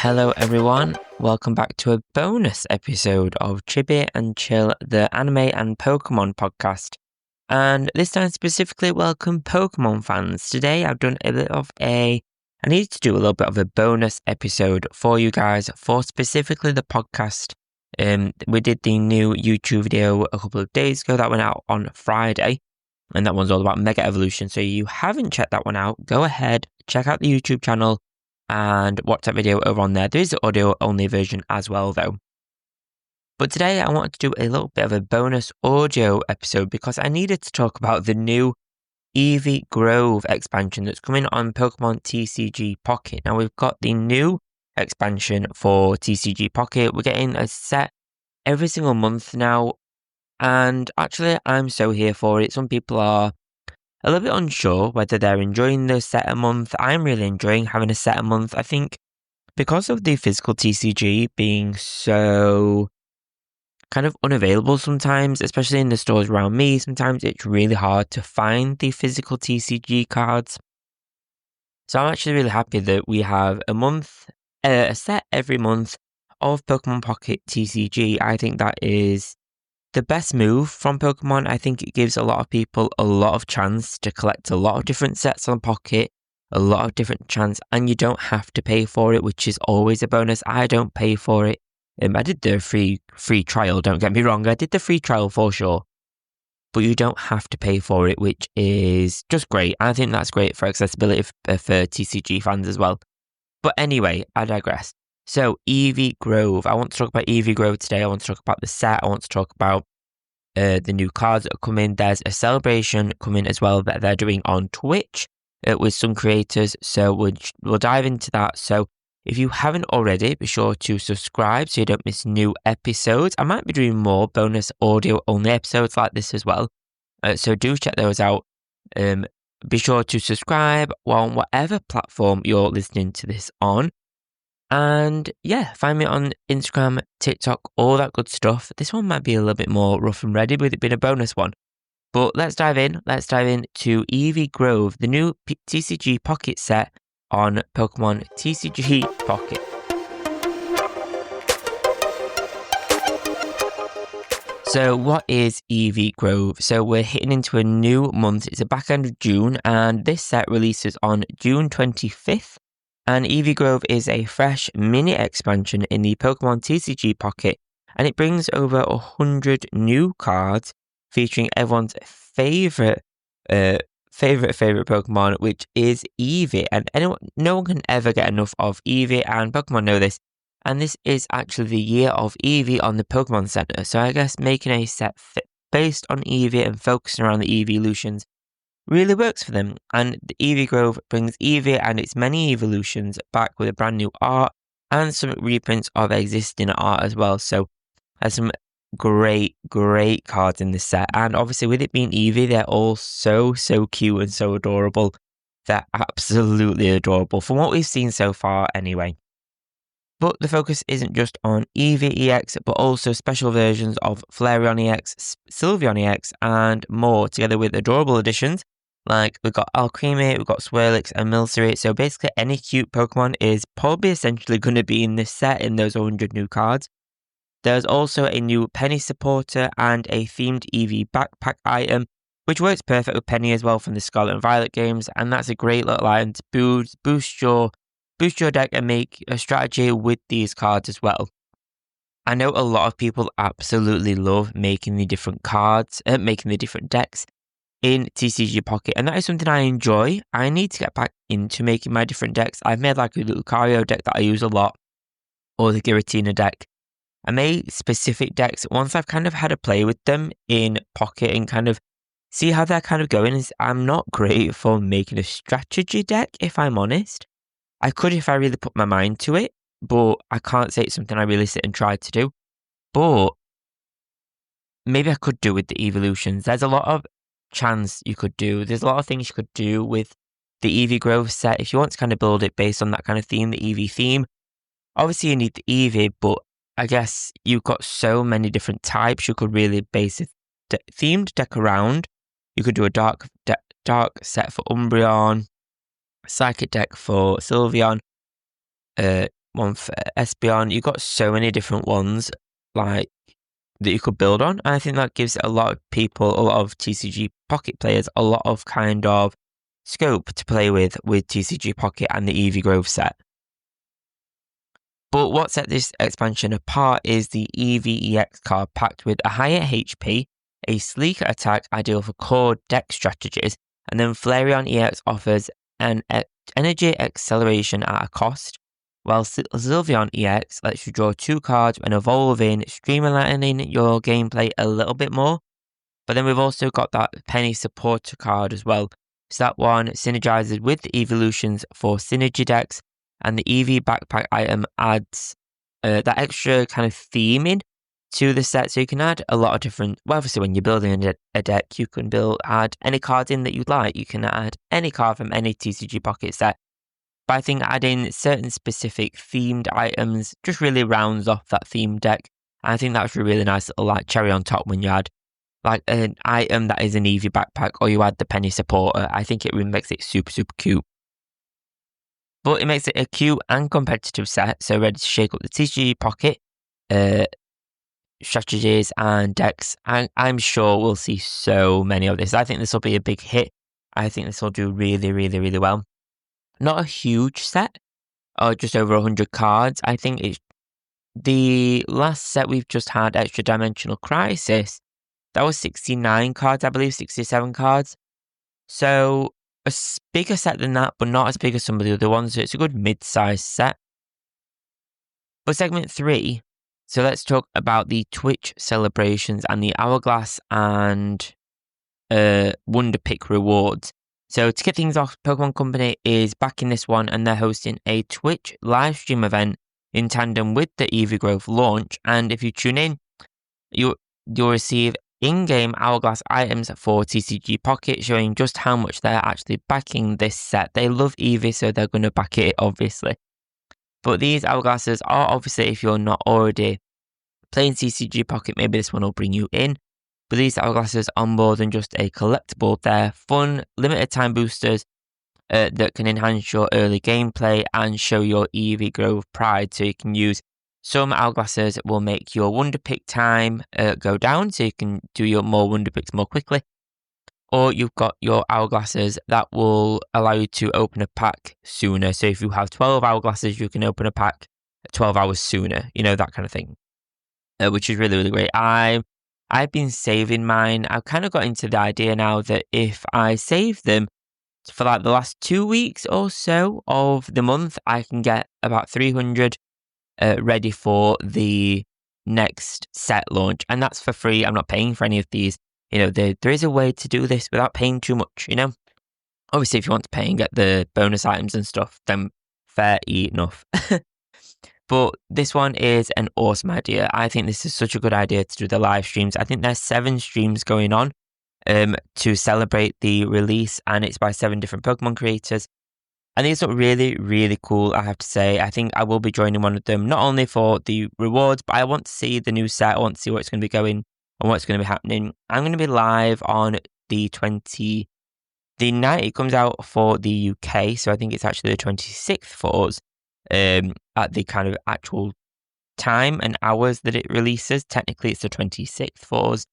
Hello everyone, welcome back to a bonus episode of Chibi and Chill, the anime and Pokemon podcast. And this time specifically welcome Pokemon fans. Today I've done I needed to do a little bit of a bonus episode for you guys, for specifically the podcast. We did the new YouTube video a couple of days ago that went out on Friday, and that one's all about Mega Evolution. So if you haven't checked that one out, go ahead, check out the YouTube channel and watch that video over on there. There is an audio only version as well though. But today I wanted to do a little bit of a bonus audio episode because I needed to talk about the new Eevee Grove expansion that's coming on Pokémon TCG Pocket. Now we've got the new expansion for TCG Pocket. We're getting a set every single month now, and actually I'm so here for it. Some people are a little bit unsure whether they're enjoying the set a month. I'm really enjoying having a set a month. I think because of the physical TCG being so kind of unavailable sometimes, especially in the stores around me, sometimes it's really hard to find the physical TCG cards. So I'm actually really happy that we have a set every month of Pokemon Pocket TCG. I think that is the best move from Pokemon. I think it gives a lot of people a lot of chance to collect a lot of different sets on Pocket, a lot of different chance, and you don't have to pay for it, which is always a bonus. I don't pay for it. I did the free trial, don't get me wrong, I did the free trial for sure, but you don't have to pay for it, which is just great. I think that's great for accessibility for TCG fans as well. But anyway, I digress. So, Eevee Grove. I want to talk about Eevee Grove today. I want to talk about the set. I want to talk about the new cards that are coming. There's a celebration coming as well that they're doing on Twitch with some creators. So, we'll dive into that. So, if you haven't already, be sure to subscribe so you don't miss new episodes. I might be doing more bonus audio-only episodes like this as well. So, do check those out. Be sure to subscribe on whatever platform you're listening to this on. And yeah, find me on Instagram, TikTok, all that good stuff. This one might be a little bit more rough and ready with it being a bonus one. But let's dive in. Let's dive into Eevee Grove, the new TCG Pocket set on Pokemon TCG Pocket. So what is Eevee Grove? So we're hitting into a new month. It's the back end of June, and this set releases on June 25th. And Eevee Grove is a fresh mini expansion in the Pokemon TCG Pocket, and it brings over 100 new cards featuring everyone's favorite Pokemon, which is Eevee. And no one can ever get enough of Eevee, and Pokemon know this. And this is actually the year of Eevee on the Pokemon Center. So I guess making a set based on Eevee and focusing around the Eeveelutions really works for them. And the Eevee Grove brings Eevee and its many evolutions back with a brand new art and some reprints of existing art as well. So there's some great cards in this set. And obviously with it being Eevee, they're all so cute and so adorable. They're absolutely adorable from what we've seen so far anyway. But the focus isn't just on Eevee EX, but also special versions of Flareon EX, Sylveon EX, and more, together with adorable additions like we've got Alcremie, we've got Swirlix, and Milcery. So basically any cute Pokemon is probably essentially going to be in this set in those 100 new cards. There's also a new Penny Supporter and a themed Eevee backpack item, which works perfect with Penny as well from the Scarlet and Violet games, and that's a great little item to boost your deck and make a strategy with these cards as well. I know a lot of people absolutely love making the different cards, making the different decks in TCG Pocket, and that is something I enjoy. I need to get back into making my different decks. I've made like a Lucario deck that I use a lot, or the Giratina deck. I made specific decks once I've kind of had a play with them in Pocket and kind of see how they're kind of going. I'm not great for making a strategy deck, if I'm honest. I could if I really put my mind to it, but I can't say it's something I really sit and try to do. But maybe I could do with the evolutions. There's a lot of chance you could do. There's a lot of things you could do with the Eevee Grove set if you want to kind of build it based on that kind of theme, the Eevee theme. Obviously you need the Eevee, but I guess you've got so many different types you could really base a themed deck around. You could do a dark set for Umbreon, Psychic deck for Sylveon, one for Espeon. You've got so many different ones like that you could build on. And I think that gives a lot of people, a lot of TCG Pocket players, a lot of kind of scope to play with TCG Pocket and the Eevee Grove set. But what set this expansion apart is the Eevee EX card packed with a higher HP, a sleeker attack ideal for core deck strategies, and then Flareon EX offers an energy acceleration at a cost, while Sylveon EX lets you draw 2 cards when evolving, streamlining your gameplay a little bit more. But then we've also got that Penny Supporter card as well. So that one synergizes with the evolutions for synergy decks, and the Eevee backpack item adds that extra kind of theming to the set. So you can add a lot of different, well, obviously when you're building a deck, you can add any cards in that you'd like. You can add any card from any TCG Pocket set. But I think adding certain specific themed items just really rounds off that themed deck. And I think that's a really nice little like cherry on top when you add like an item that is an Eevee backpack, or you add the Penny Supporter. I think it really makes it super, super cute. But it makes it a cute and competitive set, so ready to shake up the TCG Pocket strategies and decks. I'm sure we'll see so many of this. I think this will be a big hit. I think this will do really, really, really well. Not a huge set, or just over 100 cards. I think it's the last set we've just had, Extra Dimensional Crisis. That was 69 cards, I believe, 67 cards. So a bigger set than that, but not as big as some of the other ones. So it's a good mid-sized set. But segment 3, so let's talk about the Twitch celebrations and the Hourglass and Wonder Pick rewards. So to get things off, Pokemon Company is backing this one, and they're hosting a Twitch live stream event in tandem with the Eevee Grove launch. And if you tune in, you'll receive in-game Hourglass items for TCG Pocket, showing just how much they're actually backing this set. They love Eevee, so they're going to back it, obviously. But these Hourglasses are obviously, if you're not already playing TCG Pocket, maybe this one will bring you in. But these Hourglasses are more than just a collectible. They're fun, limited time boosters that can enhance your early gameplay and show your Eevee Grove pride. So you can use some Hourglasses will make your Wonder Pick time go down, so you can do your more Wonder Picks more quickly. Or you've got your Hourglasses that will allow you to open a pack sooner. So if you have 12 Hourglasses, you can open a pack 12 hours sooner, you know, that kind of thing, which is really, really great. I've been saving mine. I've kind of got into the idea now that if I save them for like the last 2 weeks or so of the month, I can get about 300 ready for the next set launch, and that's for free. I'm not paying for any of these. You know, there is a way to do this without paying too much, you know. Obviously, if you want to pay and get the bonus items and stuff, then fair enough. But this one is an awesome idea. I think this is such a good idea to do the live streams. I think there's 7 streams going on to celebrate the release, and it's by 7 different Pokemon creators. And these look really, really cool, I have to say. I think I will be joining one of them, not only for the rewards, but I want to see the new set. I want to see where it's going to be going and what's going to be happening. I'm going to be live on the night it comes out for the UK, so I think it's actually the 26th for us, at the kind of actual time and hours that it releases. Technically, it's the 26th for us.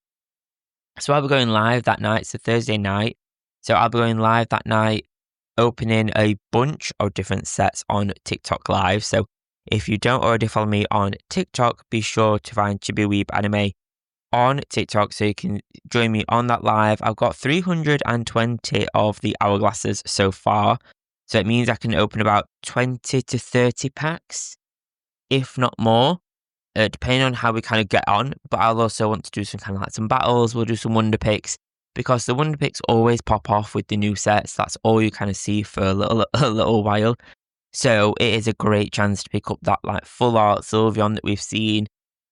So I'll be going live that night. It's a Thursday night. So I'll be going live that night, opening a bunch of different sets on TikTok Live. So if you don't already follow me on TikTok, be sure to find ChibiWeeb Anime on TikTok so you can join me on that live. I've got 320 of the Hourglasses so far. So it means I can open about 20 to 30 packs, if not more, depending on how we kind of get on. But I'll also want to do some kind of like some battles. We'll do some Wonder Picks, because the Wonder Picks always pop off with the new sets. That's all you kind of see for a little while. So it is a great chance to pick up that like full art Sylveon that we've seen,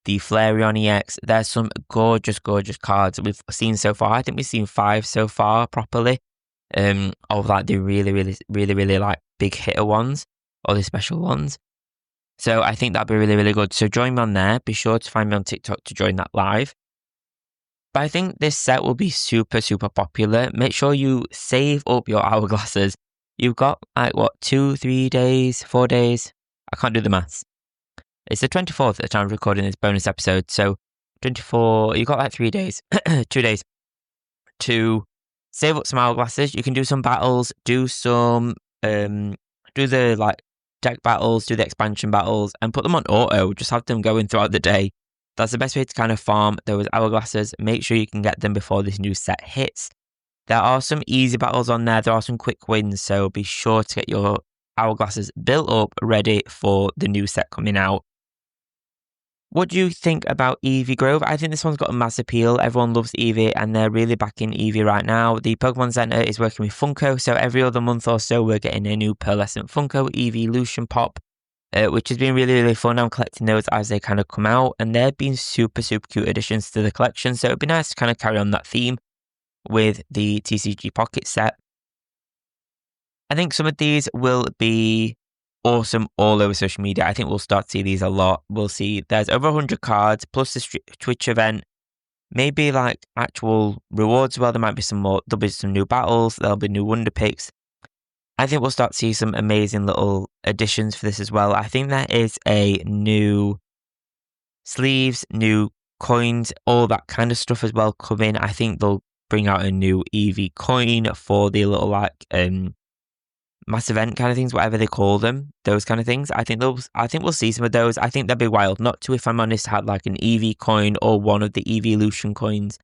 the Flareon EX. There's some gorgeous, gorgeous cards that we've seen so far. I think we've seen 5 so far properly, of like the really like big hitter ones or the special ones. So I think that'd be really, really good. So join me on there. Be sure to find me on TikTok to join that live. But I think this set will be super, super popular. Make sure you save up your Hourglasses. You've got like what, 2, 3 days, 4 days, I can't do the maths. It's the 24th at the time of recording this bonus episode. So 24, you got like 3 days, 2 days to save up some hourglasses. You can do some battles, do the like deck battles, do the expansion battles, and put them on auto. Just have them going throughout the day. That's the best way to kind of farm those hourglasses. Make sure you can get them before this new set hits. There are some easy battles on there. There are some quick wins, so be sure to get your hourglasses built up, ready for the new set coming out. What do you think about Eevee Grove? I think this one's got a mass appeal. Everyone loves Eevee, and they're really backing Eevee right now. The Pokemon Center is working with Funko, so every other month or so we're getting a new pearlescent Funko Eeveelution Pop, which has been really, really fun. I'm collecting those as they kind of come out, and they've been super, super cute additions to the collection, so it'd be nice to kind of carry on that theme with the TCG Pocket set. I think some of these will be awesome all over social media. I think we'll start to see these a lot. We'll see there's over 100 cards plus the Twitch event, maybe like actual rewards. Well, there might be some more. There'll be some new battles. There'll be new wonder picks. I think we'll start to see some amazing little additions for this as well. I think there is a new sleeves, new coins, all that kind of stuff as well coming. I think they'll bring out a new Eevee coin for the little like mass event kind of things, whatever they call them, those kind of things. I think we'll see some of those. I think they'll be wild not to, if I'm honest, have like an Eevee coin or one of the Eeveelution coins.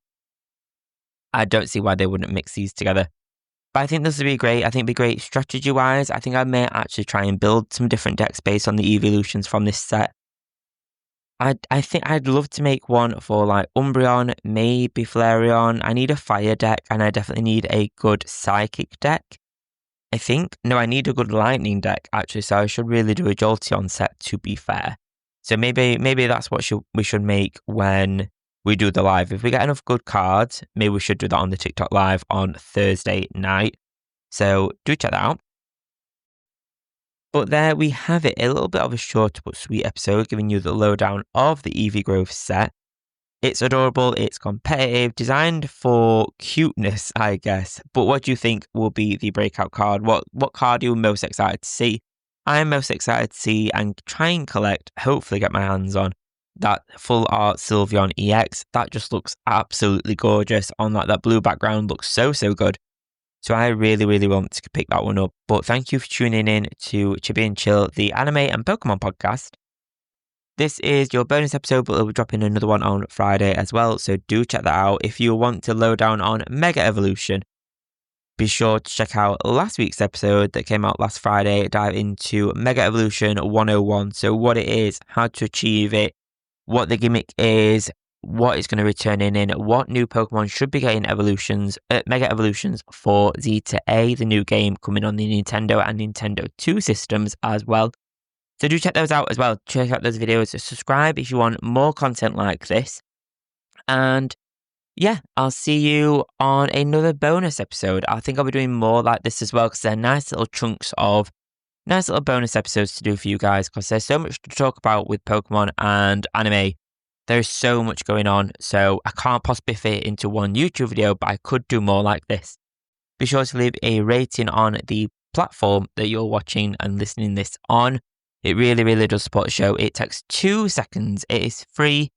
I don't see why they wouldn't mix these together. But I think this would be great. I think it'd be great strategy wise. I think I may actually try and build some different decks based on the Eeveelutions from this set. I think I'd love to make one for like Umbreon, maybe Flareon. I need a fire deck, and I definitely need a good psychic deck. I think. No, I need a good lightning deck, actually, so I should really do a Jolteon set, to be fair. So maybe that's what we should make when we do the live. If we get enough good cards, maybe we should do that on the TikTok live on Thursday night. So do check that out. But there we have it, a little bit of a short but sweet episode, giving you the lowdown of the Eevee Grove set. It's adorable, it's competitive, designed for cuteness, I guess. But what do you think will be the breakout card? What card are you most excited to see? I'm most excited to see and try and collect, hopefully get my hands on, that full art Sylveon EX. That just looks absolutely gorgeous on that blue background. Looks so good. So I really, really want to pick that one up. But thank you for tuning in to Chibi and Chill, the anime and Pokemon podcast. This is your bonus episode, but we'll be dropping another one on Friday as well, so do check that out. If you want to low down on Mega Evolution, be sure to check out last week's episode that came out last Friday. Dive into Mega Evolution 101, so what it is, how to achieve it, what the gimmick is, what it's going to return in, what new Pokemon should be getting Mega Evolutions for Z to A, the new game coming on the Nintendo and Nintendo 2 systems as well. So do check those out as well. Check out those videos. Subscribe if you want more content like this. And yeah, I'll see you on another bonus episode. I think I'll be doing more like this as well, because they're nice little chunks of nice little bonus episodes to do for you guys, because there's so much to talk about with Pokemon and anime. There's so much going on, so I can't possibly fit into one YouTube video, but I could do more like this. Be sure to leave a rating on the platform that you're watching and listening this on. It really, really does support the show. It takes 2 seconds. It is free.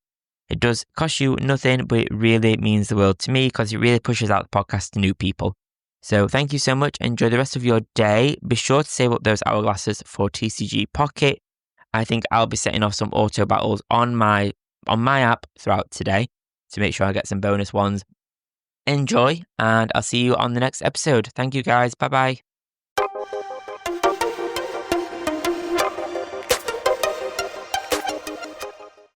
It does cost you nothing, but it really means the world to me, because it really pushes out the podcast to new people. So thank you so much. Enjoy the rest of your day. Be sure to save up those hourglasses for TCG Pocket. I think I'll be setting off some auto battles on my app throughout today to make sure I get some bonus ones. Enjoy, and I'll see you on the next episode. Thank you guys. Bye bye.